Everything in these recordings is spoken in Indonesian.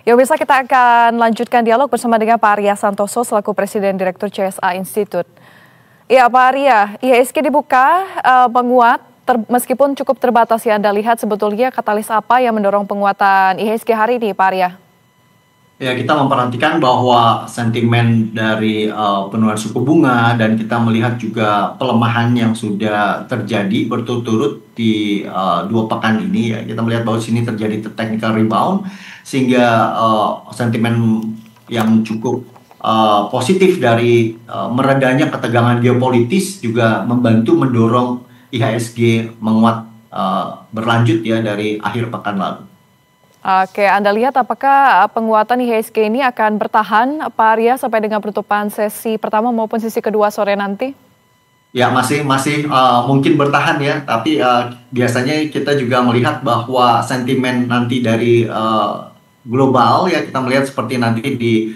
Ya, pemirsa, kita akan lanjutkan dialog bersama dengan Pak Arya Santoso selaku Presiden Direktur CSA Institute. Ya, Pak Arya, IHSG dibuka menguat meskipun cukup terbatas ya. Anda lihat sebetulnya katalis apa yang mendorong penguatan IHSG hari ini, Pak Arya? Ya, kita memperhatikan bahwa sentimen dari penurunan suku bunga dan kita melihat juga pelemahan yang sudah terjadi berturut-turut di 2 pekan ini. Ya, kita melihat bahwa sini terjadi technical rebound sehingga sentimen yang cukup positif dari meredanya ketegangan geopolitis juga membantu mendorong IHSG menguat berlanjut ya dari akhir pekan lalu. Oke, Anda lihat apakah penguatan IHSG ini akan bertahan, Pak Arya, sampai dengan penutupan sesi pertama maupun sesi kedua sore nanti? Ya, masih mungkin bertahan ya, tapi biasanya kita juga melihat bahwa sentimen nanti dari global ya, kita melihat seperti nanti di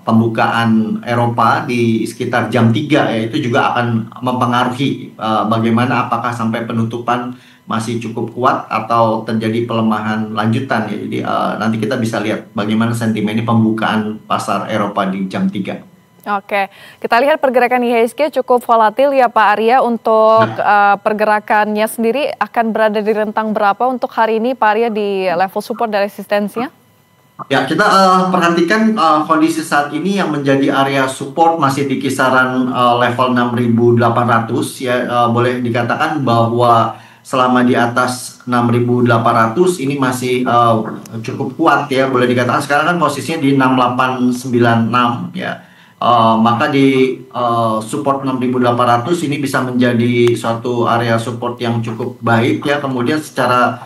pembukaan Eropa di sekitar jam 3 ya, itu juga akan mempengaruhi bagaimana apakah sampai penutupan masih cukup kuat atau terjadi pelemahan lanjutan ya. Jadi nanti kita bisa lihat bagaimana sentimen ini pembukaan pasar Eropa di jam 3. Oke, kita lihat pergerakan IHSG cukup volatil ya Pak Arya. Untuk pergerakannya sendiri akan berada di rentang berapa untuk hari ini Pak Arya di level support dan resistensinya? Ya, kita perhatikan kondisi saat ini yang menjadi area support masih di kisaran level 6.800 ya. Boleh dikatakan bahwa selama di atas 6.800 ini masih cukup kuat ya, boleh dikatakan sekarang kan posisinya di 6896 ya. Maka di support 6.800 ini bisa menjadi suatu area support yang cukup baik ya. Kemudian secara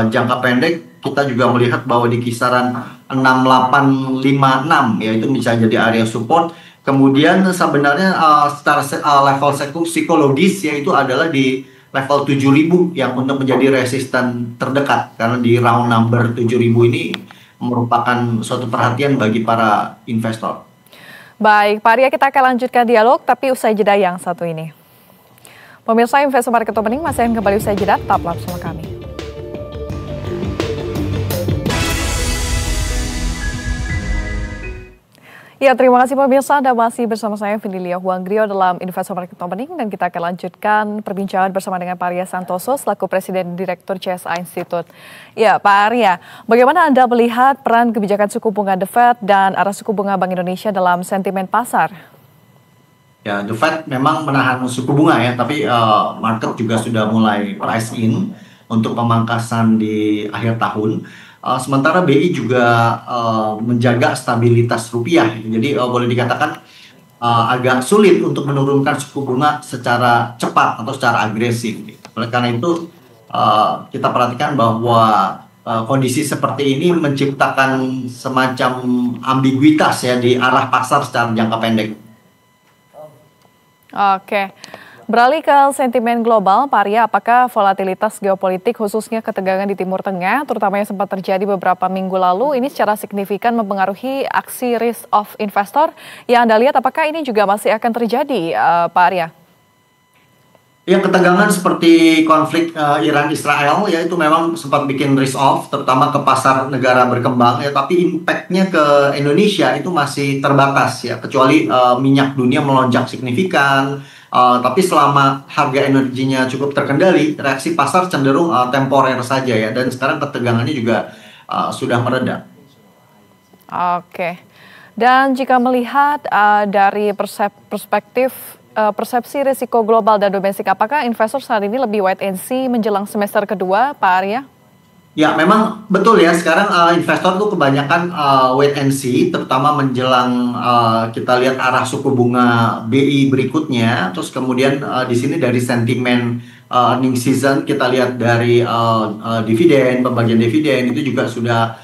jangka pendek kita juga melihat bahwa di kisaran 6856 ya, itu bisa jadi area support. Kemudian sebenarnya secara level psikologis ya, itu adalah di level 7.000 yang untuk menjadi resisten terdekat, karena di round number 7.000 ini merupakan suatu perhatian bagi para investor. Baik, Pak Arya, kita akan lanjutkan dialog tapi usai jeda yang satu ini. Pemirsa, Investor Market Opening masih akan kembali usai jeda, tetaplah bersama kami. Ya, terima kasih pemirsa, Anda masih bersama saya Vinilia Huanggrio dalam Investor Market Opening, dan kita akan lanjutkan perbincangan bersama dengan Pak Arya Santoso selaku Presiden Direktur CSA Institute. Ya, Pak Arya, bagaimana Anda melihat peran kebijakan suku bunga The Fed dan arah suku bunga Bank Indonesia dalam sentimen pasar? Ya, The Fed memang menahan suku bunga ya, tapi market juga sudah mulai price in untuk pemangkasan di akhir tahun. Sementara BI juga menjaga stabilitas rupiah. Jadi boleh dikatakan agak sulit untuk menurunkan suku bunga secara cepat atau secara agresif. Oleh karena itu kita perhatikan bahwa kondisi seperti ini menciptakan semacam ambiguitas ya di arah pasar secara jangka pendek. Oke. Beralih ke sentimen global, Pak Arya, apakah volatilitas geopolitik khususnya ketegangan di Timur Tengah, terutama yang sempat terjadi beberapa minggu lalu, ini secara signifikan mempengaruhi aksi risk of investor yang Anda lihat, apakah ini juga masih akan terjadi, Pak Arya? Ya, ketegangan seperti konflik Iran-Israel ya, itu memang sempat bikin risk off, terutama ke pasar negara berkembang ya, tapi impact-nya ke Indonesia itu masih terbatas ya, kecuali minyak dunia melonjak signifikan. Tapi selama harga energinya cukup terkendali, reaksi pasar cenderung temporer saja ya, dan sekarang ketegangannya juga sudah mereda. Oke. Dan jika melihat dari perspektif persepsi risiko global dan domestik, apakah investor saat ini lebih wait and see menjelang semester kedua, Pak Arya? Ya, memang betul ya. Sekarang investor tuh kebanyakan wait and see, terutama menjelang kita lihat arah suku bunga BI berikutnya. Terus kemudian di sini dari sentimen earning season, kita lihat dari dividen, pembagian dividen itu juga sudah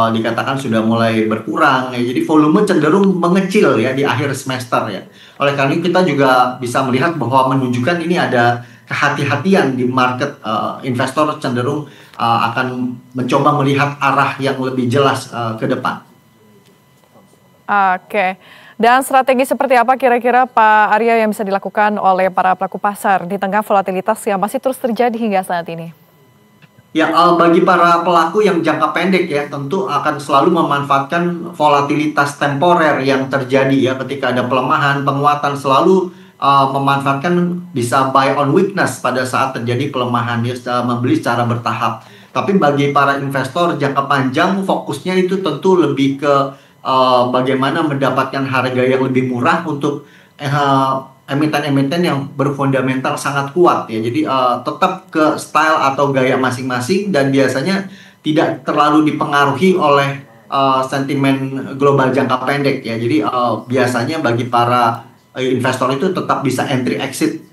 dikatakan sudah mulai berkurang ya. Jadi volume cenderung mengecil ya di akhir semester ya. Oleh karena itu kita juga bisa melihat bahwa menunjukkan ini ada kehati-hatian di market. Investor cenderung akan mencoba melihat arah yang lebih jelas ke depan. Oke. Dan strategi seperti apa kira-kira Pak Arya yang bisa dilakukan oleh para pelaku pasar di tengah volatilitas yang masih terus terjadi hingga saat ini? Ya, bagi para pelaku yang jangka pendek ya, tentu akan selalu memanfaatkan volatilitas temporer yang terjadi ya ketika ada pelemahan, penguatan selalu memanfaatkan bisa buy on weakness pada saat terjadi pelemahan ya, membeli secara bertahap. Tapi bagi para investor jangka panjang fokusnya itu tentu lebih ke bagaimana mendapatkan harga yang lebih murah untuk emiten-emiten yang berfundamental sangat kuat ya. Jadi tetap ke style atau gaya masing-masing dan biasanya tidak terlalu dipengaruhi oleh sentimen global jangka pendek ya. Jadi biasanya bagi para investor itu tetap bisa entry exit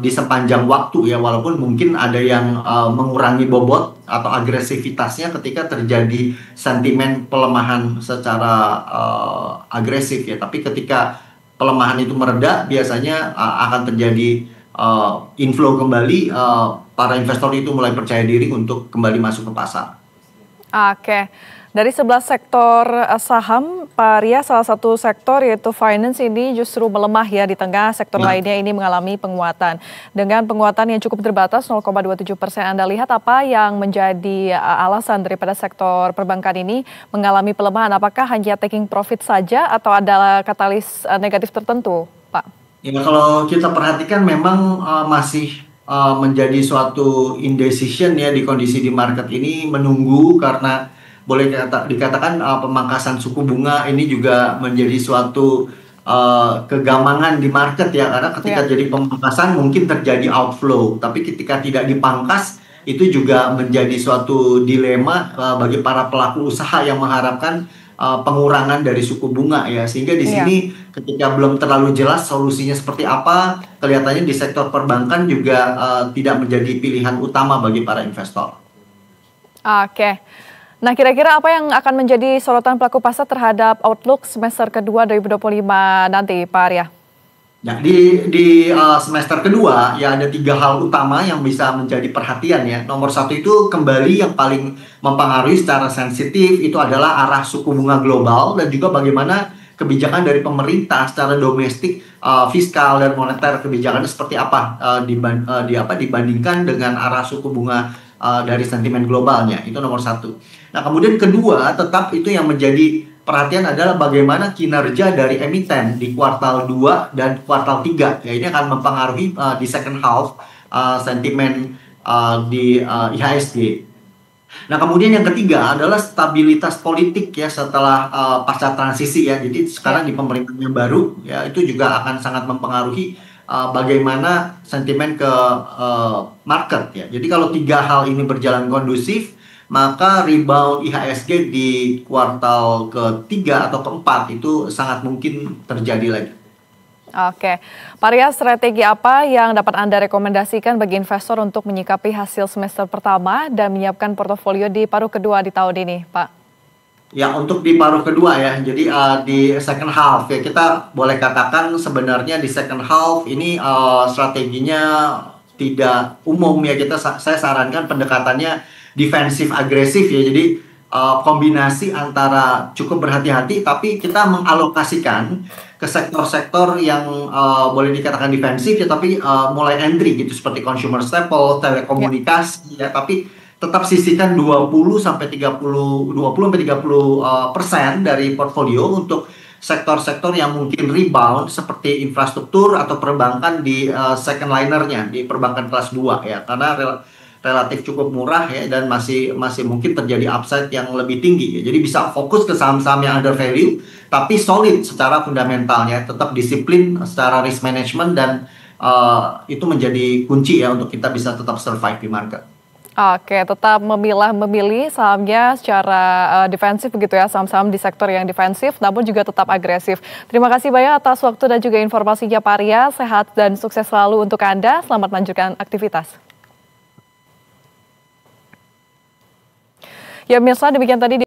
di sepanjang waktu ya, walaupun mungkin ada yang mengurangi bobot atau agresivitasnya ketika terjadi sentimen pelemahan secara agresif ya. Tapi ketika pelemahan itu mereda, biasanya akan terjadi inflow kembali, para investor itu mulai percaya diri untuk kembali masuk ke pasar. Oke, dari 11 sektor saham, Pak Arya, salah satu sektor yaitu finance ini justru melemah ya, di tengah sektor lainnya ini mengalami penguatan. Dengan penguatan yang cukup terbatas 0,27%, Anda lihat apa yang menjadi alasan daripada sektor perbankan ini mengalami pelemahan? Apakah hanya taking profit saja atau ada katalis negatif tertentu, Pak? Ya, kalau kita perhatikan memang masih menjadi suatu indecision ya di kondisi di market ini, menunggu karena boleh dikatakan pemangkasan suku bunga ini juga menjadi suatu kegamangan di market ya, karena ketika jadi pemangkasan mungkin terjadi outflow, tapi ketika tidak dipangkas itu juga menjadi suatu dilema bagi para pelaku usaha yang mengharapkan pengurangan dari suku bunga ya, sehingga di sini ketika belum terlalu jelas solusinya seperti apa, kelihatannya di sektor perbankan juga tidak menjadi pilihan utama bagi para investor. Oke. Nah, kira-kira apa yang akan menjadi sorotan pelaku pasar terhadap outlook semester kedua 2025 nanti, Pak Arya? Ya, di semester kedua ya ada 3 hal utama yang bisa menjadi perhatian ya. Nomor satu itu kembali yang paling mempengaruhi secara sensitif itu adalah arah suku bunga global dan juga bagaimana kebijakan dari pemerintah secara domestik, fiskal dan moneter kebijakannya seperti apa dibandingkan dengan arah suku bunga dari sentimen globalnya. Itu nomor satu. Nah, kemudian kedua tetap itu yang menjadi perhatian adalah bagaimana kinerja dari emiten di kuartal 2 dan kuartal 3. Ya, ini akan mempengaruhi di second half sentimen di IHSG. Nah, kemudian yang ketiga adalah stabilitas politik ya setelah pasca transisi ya. Jadi sekarang di pemerintahan yang baru ya, itu juga akan sangat mempengaruhi bagaimana sentimen ke market ya. Jadi kalau 3 hal ini berjalan kondusif, maka rebound IHSG di kuartal ketiga atau keempat itu sangat mungkin terjadi lagi. Oke, Pak Arya, strategi apa yang dapat Anda rekomendasikan bagi investor untuk menyikapi hasil semester pertama dan menyiapkan portofolio di paruh kedua di tahun ini, Pak? Ya, untuk di paruh kedua ya, jadi di second half ya, kita boleh katakan sebenarnya di second half ini strateginya tidak umum ya. Saya sarankan pendekatannya defensif agresif ya. Jadi kombinasi antara cukup berhati-hati tapi kita mengalokasikan ke sektor-sektor yang boleh dikatakan defensif ya, tapi mulai entry gitu seperti consumer staple, telekomunikasi ya, tapi tetap sisihkan 20 sampai 30% dari portfolio untuk sektor-sektor yang mungkin rebound seperti infrastruktur atau perbankan di second linernya di perbankan kelas 2 ya, karena relatif cukup murah ya dan masih mungkin terjadi upside yang lebih tinggi ya. Jadi bisa fokus ke saham-saham yang under value tapi solid secara fundamentalnya, tetap disiplin secara risk management dan itu menjadi kunci ya untuk kita bisa tetap survive di market. Oke, tetap memilih sahamnya secara defensif begitu ya, saham-saham di sektor yang defensif namun juga tetap agresif. Terima kasih banyak atas waktu dan juga informasinya, Pak Arya. Sehat dan sukses selalu untuk Anda. Selamat melanjutkan aktivitas. Ya, mirsa, demikian tadi